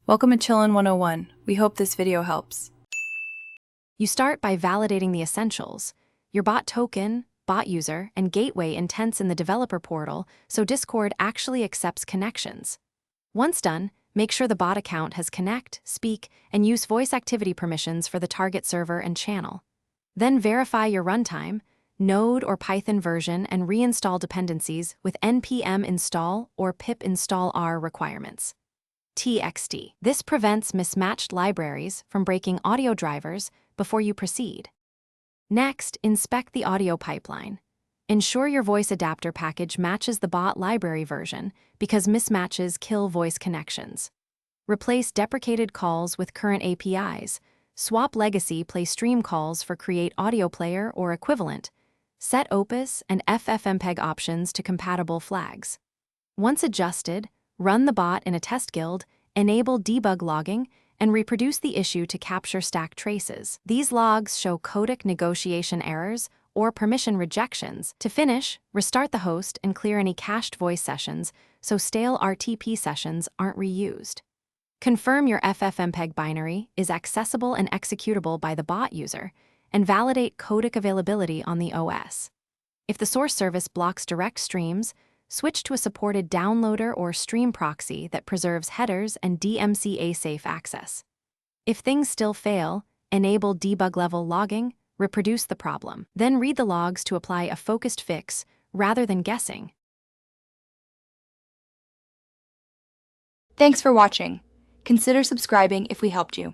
Welcome to Chillin' 101. We hope this video helps. You start by validating the essentials: your bot token, bot user, and gateway intents in the developer portal so Discord actually accepts connections. Once done, make sure the bot account has connect, speak, and use voice activity permissions for the target server and channel. Then verify your runtime, Node or Python version, and reinstall dependencies with npm install or pip install r requirements. TXT. This prevents mismatched libraries from breaking audio drivers before you proceed. Next, inspect the audio pipeline. Ensure your voice adapter package matches the bot library version because mismatches kill voice connections. Replace deprecated calls with current APIs. Swap legacy play stream calls for create audio player or equivalent. Set Opus and FFmpeg options to compatible flags. Once adjusted, run the bot in a test guild, enable debug logging, and reproduce the issue to capture stack traces. These logs show codec negotiation errors or permission rejections. To finish, restart the host and clear any cached voice sessions so stale RTP sessions aren't reused. Confirm your FFmpeg binary is accessible and executable by the bot user, and validate codec availability on the OS. If the source service blocks direct streams, switch to a supported downloader or stream proxy that preserves headers and DMCA-safe access. If things still fail, enable debug-level logging, reproduce the problem. Then read the logs to apply a focused fix rather than guessing. Thanks for watching. Consider subscribing if we helped you.